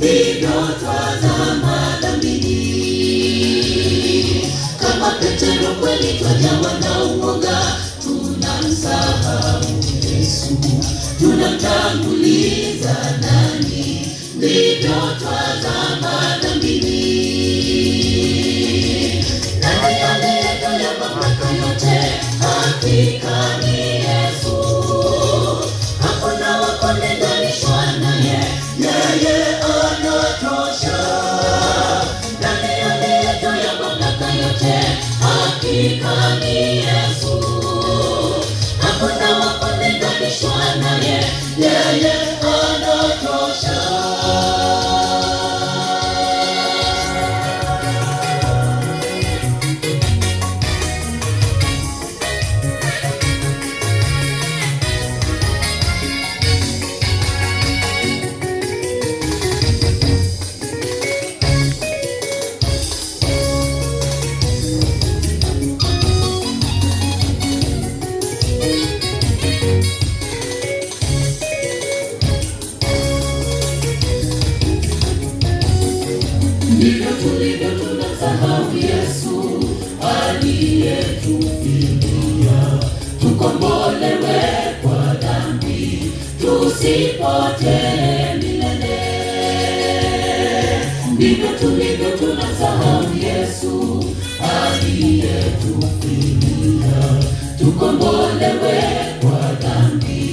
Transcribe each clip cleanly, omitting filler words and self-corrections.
ndivyo twazama dhambini. Kama Petero kweli twajawa na uoga, tunamsahau Yesu, tunamtanguliza nani? Ndivyo twazama dhambini. Nani aliyegawa mamlaka yote? Hakika ni Yesu. Hakuna wa kulinganishwa naye, yeye anatosha. Nani aliyegawa mamlaka yote? Hakika ni Yesu. Hakuna wa kulinganishwa naye, yeye anatosha. Ndivyo tulivyo tunamsahau Yesu aliyetufilia, tukombolewe kwa dhambi, tusipotee milele. Ndivyo tulivyo tunamsahau Yesu aliyetufilia, tukombolewe kwa dhambi,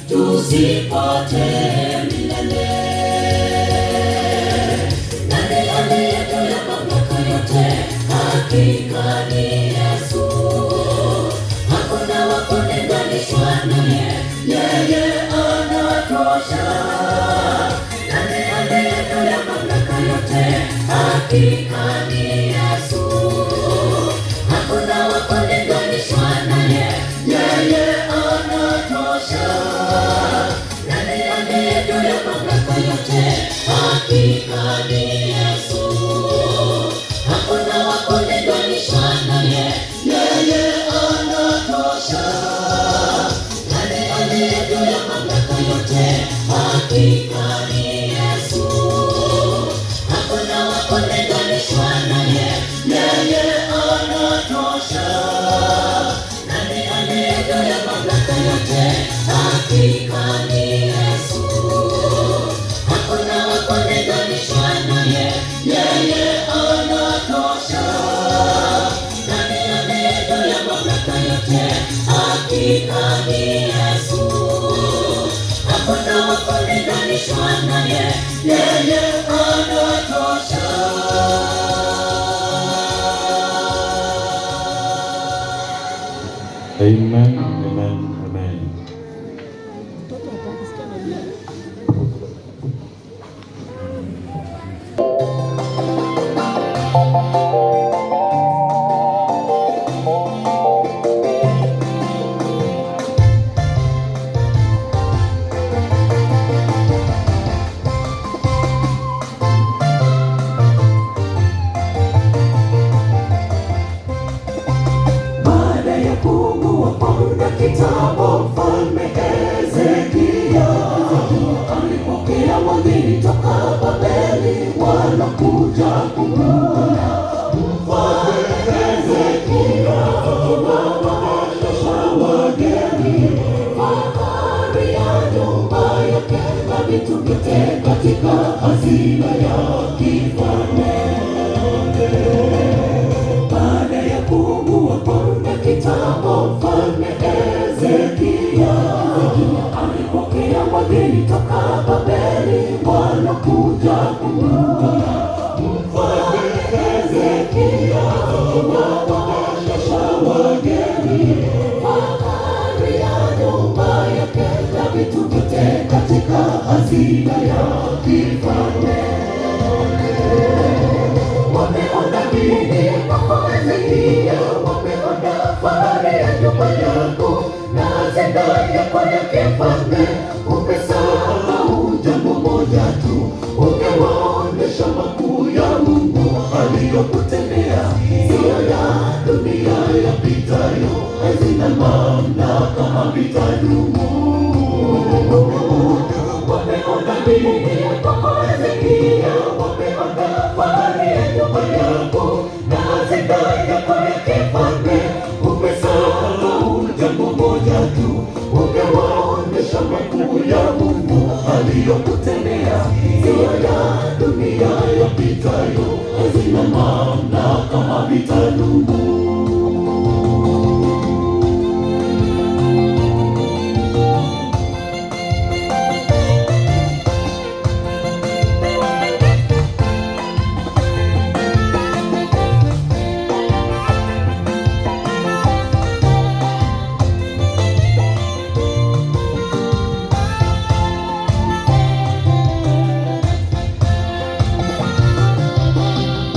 tusipotee milele. Hakika ni Yesu. Hakuna wa kulinganishwa naye, yeye anatosha. Nani aliyegawa mamlaka yote? Hakika ni Yesu. Hakuna wa kulinganishwa naye, yeye anatosha. Nani aliyegawa mamlaka yote? Hakika ni Yesu. Hakuna wa kulinganishwa naye, yeye anatosha. Nani aliyegawa mamlaka yote? Hakika ni Yesu. Hakuna wa kulinganishwa naye, yeye anatosha. Nani aliyegawa mamlaka yote? Hakika ni Yesu. Hakuna wa kulinganishwa naye, yeye anatosha. Nani aliyegawa mamlaka yote? Hakika ni Yesu. Hakuna wa kulinganishwa naye, yeye anatosha. Amen, amen, amen. Baada ya kuugua kwa muda kitambo, Mfalme Hezekia alipokea wageni toka Babeli walokuja kumuona. Mfalme Hezekia akawawasha wageni fahari ya nyumba yake na vitu vyote katika hazina ya kifalme. Baada ya kuugua kwa muda kitambo, Mfalme Hezekia alipokea wageni toka Babeli walokuja kumuona. Mfalme Hezekia akawawasha wageni fahari ya nyumba yake na vitu vyote katika hazina ya kifalme. Wameona nini kwako Hezekia? Wameona fahari ya nyumba yako na hazina yako ya kifalme. Umesahau jambo moja tu, ungewaonesha makuu ya Mungu aliyokutendea. Sio ya dunia yapitayo, hazina mamlaka havitadumu. Wameona nini kwako Hezekia? aliyokutendea, sio ya dunia yapitayo, hazina mamlaka havitadumu.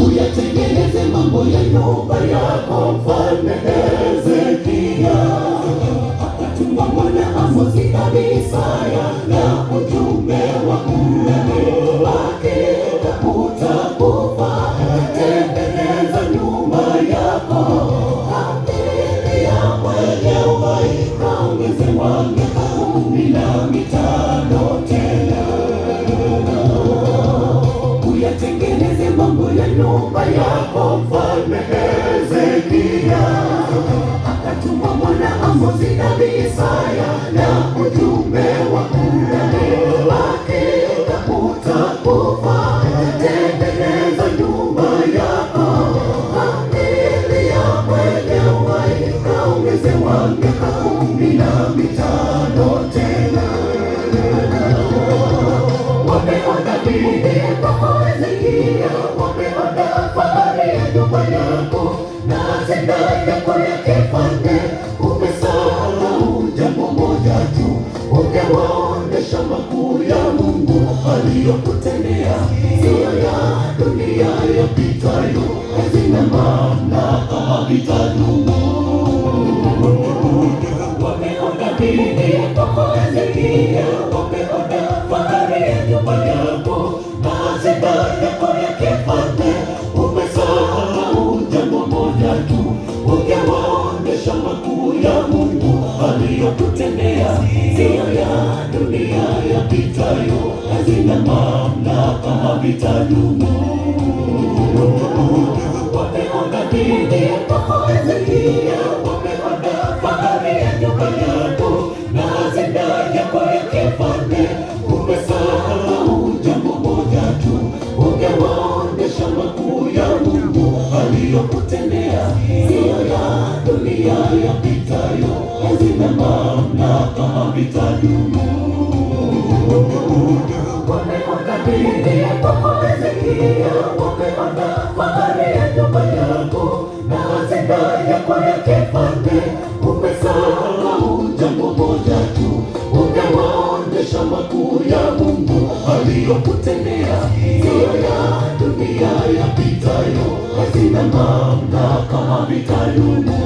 Uyatengeneze mambo ya nyumba yako, Mfalme Hezekia. Akatuma mwana Amozi nabii Isaya na ujumbe wa umeme wake, utakufa. Tengeneza nyumba yako, familia mwenye uhai, kaongeze miaka 15 tena. Uyatengeneze mambo ya nyumba yako, Mfalme Hezekia. Akatuma mwana Amozi nabii Isaya na ujumbe wa umeme wake, utakufa. Tengeneza nyumba yako, familia mwenye uhai, kaongeze miaka 15 tena. Wameona bidii yako Hezekia, wameona fahari ya nyumba yako na hazina yako ya kifalme. Umesahau jambo moja tu, ungewaonesha makuu ya Mungu aliyokutendea, sio ya dunia yapitayo, hazina mamlaka havitadumu. Wameona bidii yako Hezekia, wameona fahari ya nyumba yako na hazina yako ya kifalme. Umesahau jambo moja tu, ungewaonesha makuu ya Mungu aliyokutendea, sio ya dunia yapitayo, hazina mamlaka havitadumu. Wameona bidii yako Hezekia, wameona fahari ya nyumba yako na hazina yako ya kifalme. Umesahau jambo moja tu, ungewaonesha makuu ya Mungu aliyokutendea, sio ya dunia yapitayo, hazina mamlaka havitadumu. Wameona bidii yako Hezekia, wameona fahari ya nyumba yako na hazina yako ya kifalme. Umesahau jambo moja tu, ungewaonesha makuu ya Mungu aliyokutendea, sio ya dunia yapitayo, hazina mamlaka havitadumu.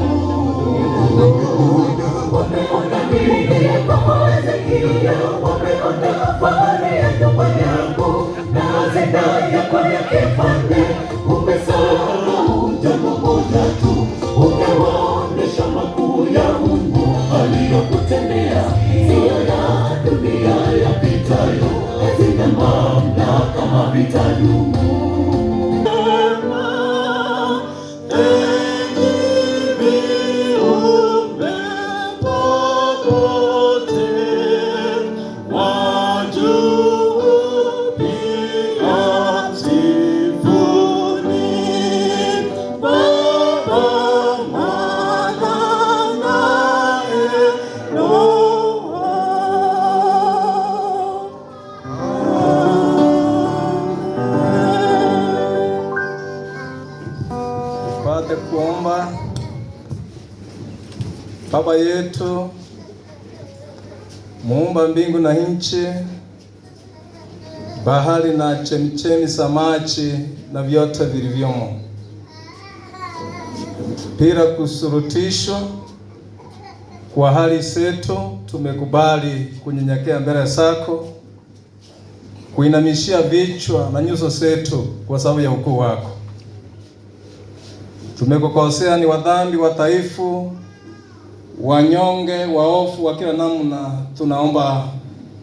Wameona bidii yako Hezekia, wameona fahari ya nyumba yako na hazina yako ya kifalme. Umesahau jambo moja tu, ungewaonesha makuu ya Mungu aliyokutendea, sio ya dunia yapitayo, hazina mamlaka havitadumu. Kuomba. Baba yetu muumba mbingu na nchi, bahari na chemchemi za maji na vyote vilivyomo, bila kusurutishwa kwa hali zetu, tumekubali kunyenyekea mbele zako, kuinamishia vichwa na nyuso zetu kwa sababu ya ukuu wako. Tumekukosea, ni wadhambi, wadhaifu, wanyonge, waofu wa kila namna. Tunaomba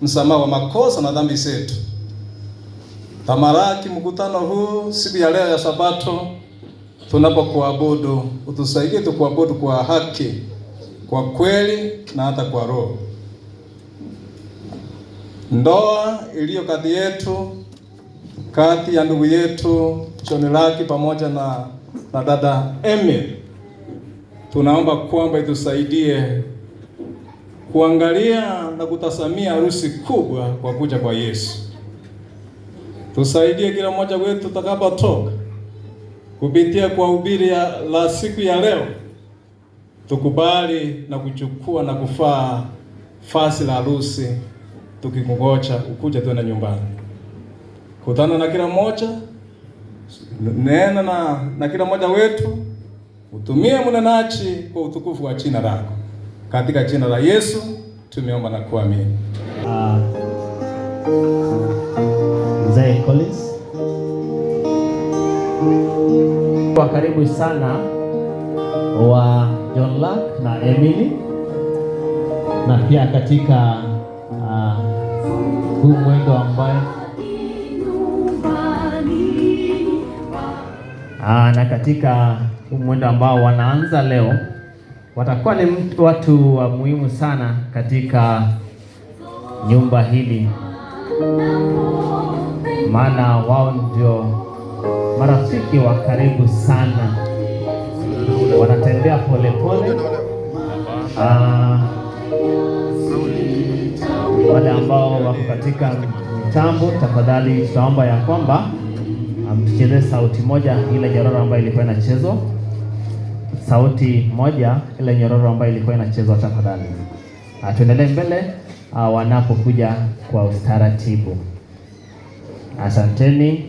msamaha wa makosa na dhambi zetu. Tamaraki mkutano huu siku ya leo ya Sabato, tunapokuabudu, utusaidie tukuabudu kwa haki, kwa kweli na hata kwa roho. Ndoa iliyo kati yetu, kati ya ndugu yetu John Lucky pamoja na dada Emily, tunaomba kwamba itusaidie kuangalia na kutasamia harusi kubwa kwa kuja kwa Yesu. Tusaidie kila mmoja wetu tutakapotoka kupitia kwa hubiri la siku ya leo, tukubali na kuchukua na kufaa fasi la harusi, tukikungoja ukuja tena nyumbani. Kutana na kila mmoja, nena na kila mmoja wetu, utumie mnenaji kwa utukufu wa jina lako. Katika jina la Yesu tumeomba na kuamini. Mzee Collins, kwa karibu sana wa John Lucky na Emily, na pia katika huu mwendo ambayo na katika huu mwendo ambao wanaanza leo, watakuwa ni watu wa muhimu sana katika nyumba hili, maana wao ndio marafiki wa karibu sana. Wanatembea polepole. Wale ambao wako katika mitambo, tafadhali tutaomba ya kwamba tucheze sauti moja ile nyororo ambayo ilikuwa inachezwa. Sauti moja ile nyororo ambayo ilikuwa inachezwa, tafadhali. Tuendelee mbele wanapokuja kwa ustaratibu. Asanteni.